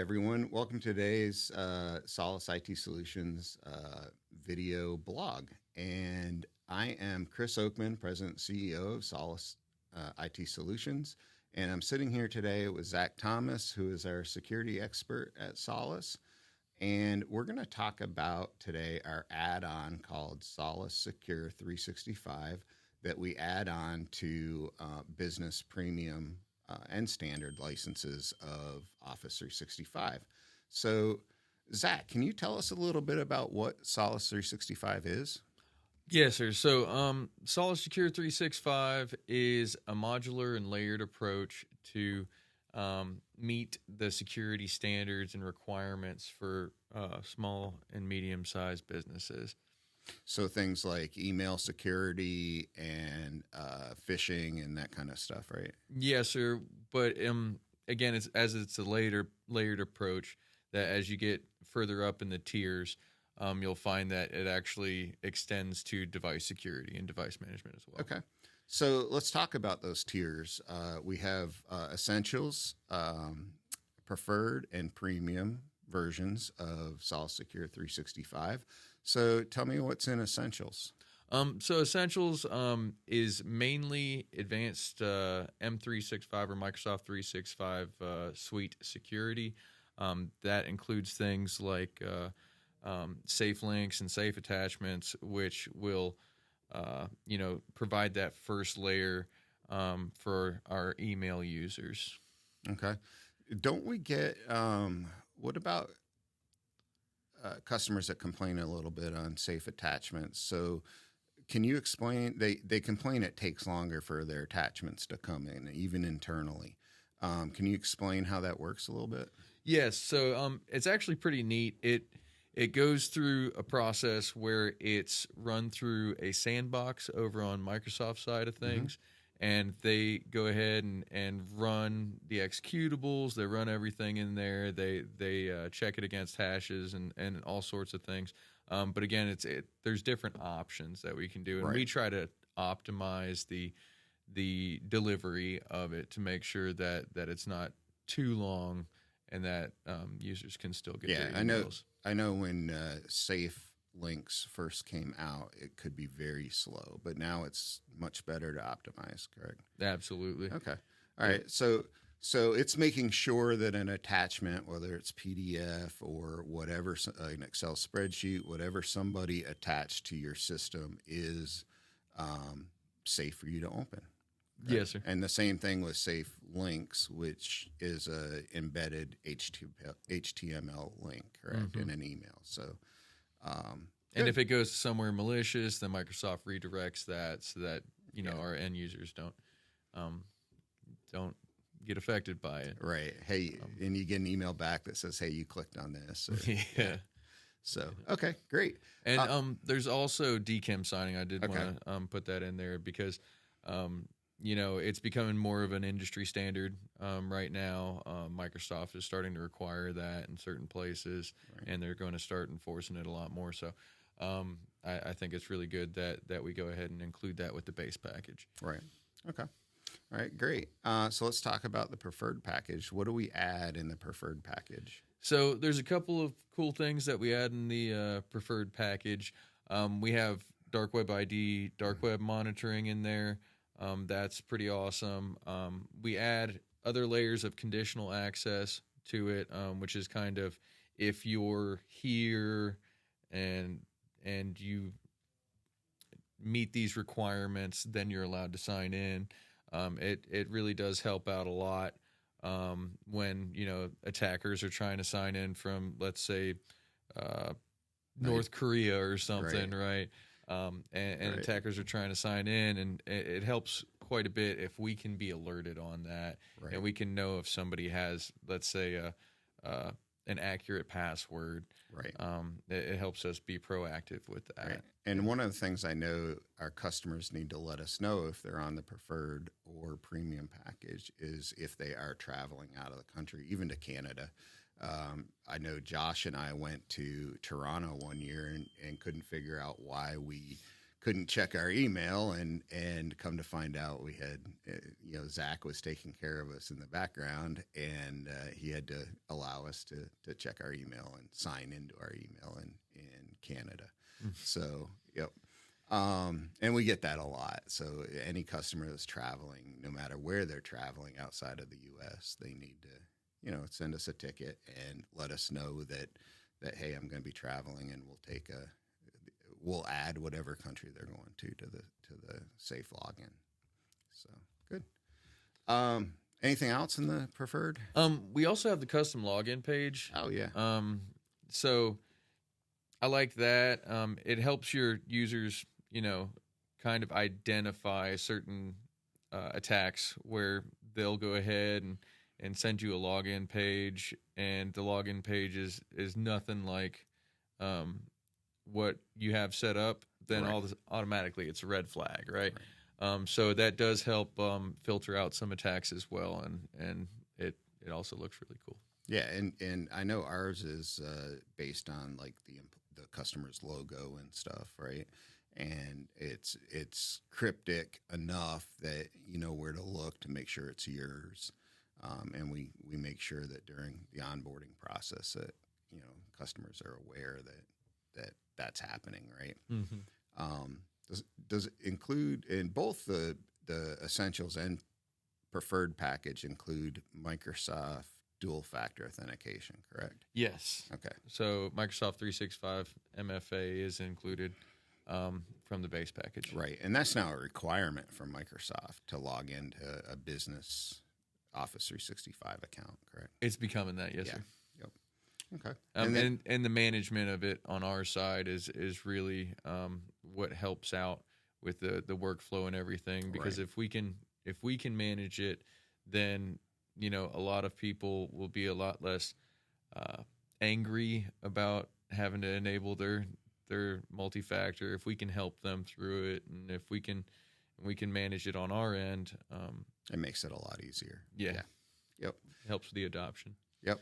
everyone. Welcome to today's Solace IT Solutions video blog. And I am Chris Oakman, President and CEO of Solace IT Solutions. And I'm sitting here today with Zach Thomas, who is our security expert at Solace. And we're going to talk about today our add-on called Solace Secure 365 that we add on to business premium and standard licenses of Office 365. So, Zach, can you tell us a little bit about what Solace 365 is? Yes, sir. So, Solace Secure 365 is a modular and layered approach to meet the security standards and requirements for small and medium-sized businesses. So things like email security and phishing and that kind of stuff, right? Yes, sir. But again, it's a layered approach that as you get further up in the tiers, you'll find that it actually extends to device security and device management as well. Okay. So let's talk about those tiers. We have Essentials, Preferred, and Premium versions of Solace Secure 365. So tell me what's in Essentials. So Essentials is mainly advanced M365 or Microsoft 365 suite security. That includes things like safe links and safe attachments, which will provide that first layer for our email users. Okay. Don't we get what about customers that complain a little bit on safe attachments? So can you explain, they complain it takes longer for their attachments to come in, even internally. Can you explain how that works a little bit? Yes. So it's actually pretty neat. It goes through a process where it's run through a sandbox over on Microsoft side of things. And they go ahead and run the executables. They run everything in there. They check it against hashes and all sorts of things. But again, there's different options that we can do, and we try to optimize the delivery of it to make sure that it's not too long and that users can still get their emails. I know when safe links first came out, it could be very slow, but now it's much better to optimize, correct? Absolutely. Okay. All right. So it's making sure that an attachment, whether it's PDF or whatever, an Excel spreadsheet, whatever somebody attached to your system is safe for you to open. Right? Yes, sir. And the same thing with safe links, which is a embedded HTML link, correct, in an email. So and if it goes somewhere malicious, then Microsoft redirects that so that our end users don't get affected by it. Right. Hey, and you get an email back that says, "Hey, you clicked on this." Or, yeah. So okay, great. And there's also DKIM signing. I did want to put that in there because it's becoming more of an industry standard right now. Microsoft is starting to require that in certain places, and they're going to start enforcing it a lot more. So I think it's really good that we go ahead and include that with the base package. Right. Okay. All right, great. So let's talk about the preferred package. What do we add in the preferred package? So there's a couple of cool things that we add in the preferred package. We have dark web ID, dark web monitoring in there. That's pretty awesome. We add other layers of conditional access to it, which is kind of if you're here and you meet these requirements, then you're allowed to sign in. It really does help out a lot when attackers are trying to sign in from, let's say, North Korea or something, right? And attackers are trying to sign in, and it helps quite a bit if we can be alerted on that, and we can know if somebody has, let's say, an accurate password. Right. It helps us be proactive with that. Right. And one of the things I know our customers need to let us know if they're on the preferred or premium package is if they are traveling out of the country, even to Canada. I know Josh and I went to Toronto one year and couldn't figure out why we couldn't check our email, and come to find out we had, Zach was taking care of us in the background, and he had to allow us to check our email and sign into our email in Canada. So, yep. And we get that a lot. So any customer that's traveling, no matter where they're traveling outside of the U.S., they need to, send us a ticket and let us know that hey, I'm going to be traveling, and we'll add whatever country they're going to the safe login. So good. Anything else in the preferred? We also have the custom login page. Oh yeah. So I like that. It helps your users, kind of identify certain attacks where they'll go ahead and send you a login page, and the login page is nothing like what you have set up. Then Right. all this automatically it's a red flag, right? So that does help filter out some attacks as well, and it also looks really cool. Yeah, and I know ours is based on like the customer's logo and stuff, right? And it's cryptic enough that you know where to look to make sure it's yours, and we make sure that during the onboarding process that customers are aware that that's happening, right? Mm-hmm. Does it include in both the essentials and preferred package include Microsoft dual factor authentication, correct? Yes. Okay. So Microsoft 365 MFA is included from the base package. Right. And that's now a requirement for Microsoft to log into a business Office 365 account, correct? It's becoming that, yes, Yeah. sir. Yep. Okay. And the management of it on our side is really what helps out with the workflow and everything. Because Right. if we can manage it, then a lot of people will be a lot less angry about having to enable their multi-factor. If we can help them through it, and if we can manage it on our end, it makes it a lot easier. Yeah. Yep. It helps with the adoption. Yep.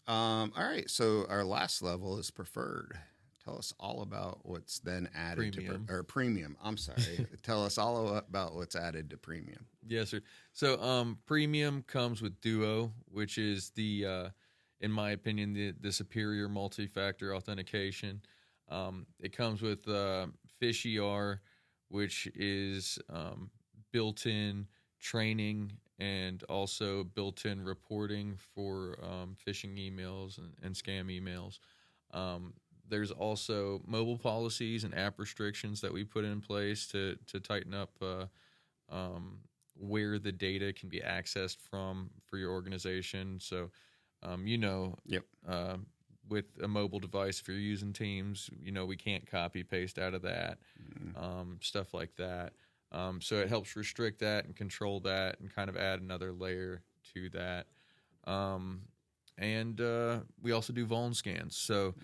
All right. So our last level is preferred. Tell us all about what's then added Premium. to premium. I'm sorry. Tell us all about what's added to premium. Yes, sir. So premium comes with Duo, which is the in my opinion the superior multi-factor authentication. It comes with PhishER, which is built-in training and also built-in reporting for phishing emails and scam emails. There's also mobile policies and app restrictions that we put in place to tighten up where the data can be accessed from for your organization. So, Yep. with a mobile device, if you're using Teams, we can't copy paste out of that, stuff like that. So it helps restrict that and control that and kind of add another layer to that. And we also do vuln scans, so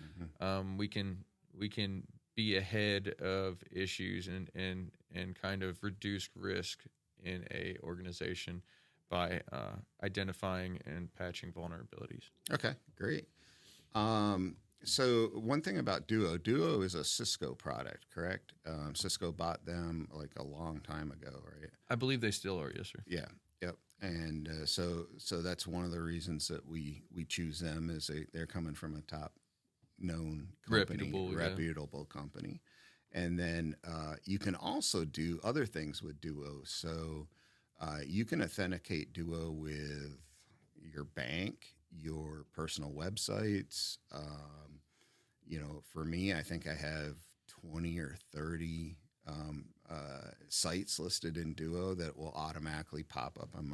we can be ahead of issues and kind of reduce risk in a organization by identifying and patching vulnerabilities. Okay, great. So one thing about Duo is a Cisco product, correct? Cisco bought them like a long time ago, right? I believe they still are, yes, sir. Yeah. Yep. And so that's one of the reasons that we choose them is they're coming from a top known company, reputable company. And then you can also do other things with Duo. So you can authenticate Duo with your bank, your personal websites. For me, I think I have 20 or 30 sites listed in Duo that will automatically pop up on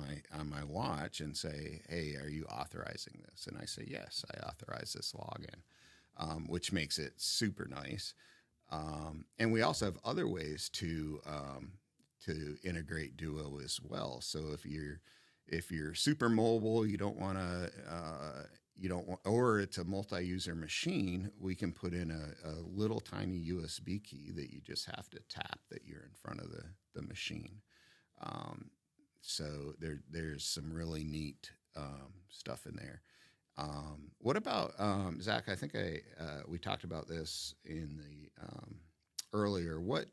my watch and say, "Hey, are you authorizing this?" And I say, "Yes, I authorize this login," which makes it super nice. And we also have other ways to integrate Duo as well. So if you're super mobile, you don't want to, or it's a multi-user machine, we can put in a little tiny USB key that you just have to tap that you're in front of the machine. So there's some really neat stuff in there. What about Zach? I think we talked about this in the earlier. What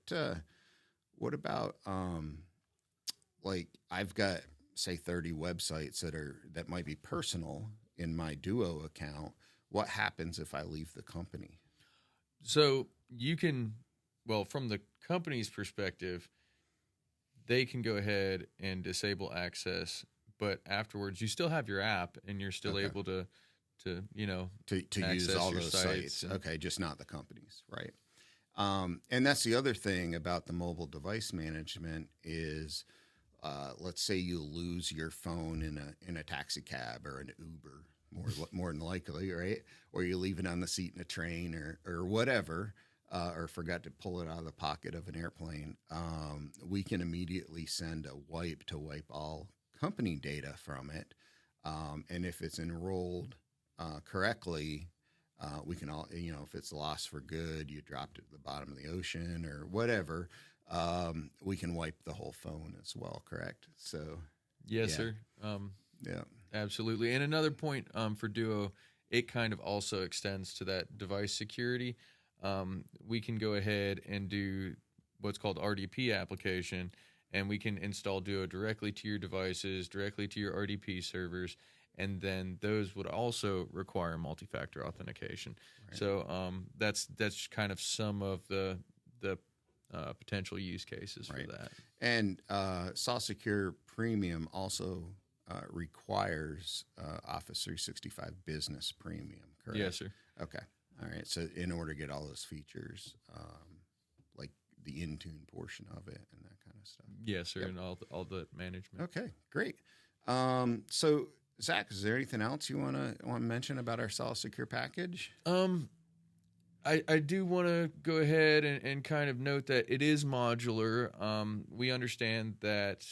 about like I've got say 30 websites that might be personal in my Duo account. What happens if I leave the company? So you can, well, from the company's perspective, they can go ahead and disable access, but afterwards you still have your app and you're still Okay. able to To use access all your those sites. sites. Okay, just not the companies, right? And that's the other thing about the mobile device management is, let's say you lose your phone in a taxi cab or an Uber, more than likely, right? Or you leave it on the seat in a train or whatever, or forgot to pull it out of the pocket of an airplane. We can immediately send a wipe to wipe all company data from it, and if it's enrolled correctly, we can all, if it's lost for good, you dropped it at the bottom of the ocean or whatever, we can wipe the whole phone as well, correct? So, Yes, yeah, sir. yeah, Absolutely. And another point for Duo, it kind of also extends to that device security. We can go ahead and do what's called RDP application, and we can install Duo directly to your devices, directly to your RDP servers, and then those would also require multi-factor authentication. right, So that's kind of some of the potential use cases for right. that. And Saw Secure Premium also requires Office 365 Business Premium, correct? Yes, sir. Okay. All right. So in order to get all those features, like the Intune portion of it and that kind of stuff. Yes, sir, Yep. and all the management. Okay, great. So Zach, is there anything else you want to mention about our Solace Secure package? I do want to go ahead and kind of note that it is modular. We understand that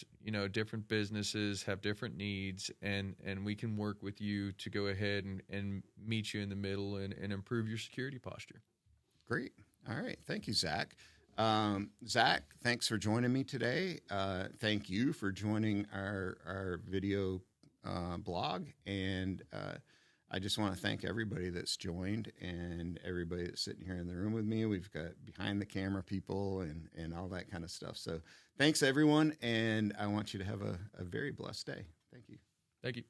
different businesses have different needs, and we can work with you to go ahead and meet you in the middle and improve your security posture. Great. All right. Thank you, Zach. Zach, thanks for joining me today. Thank you for joining our video blog. And I just want to thank everybody that's joined and everybody that's sitting here in the room with me. We've got behind the camera people and all that kind of stuff. So thanks, everyone. And I want you to have a very blessed day. Thank you. Thank you.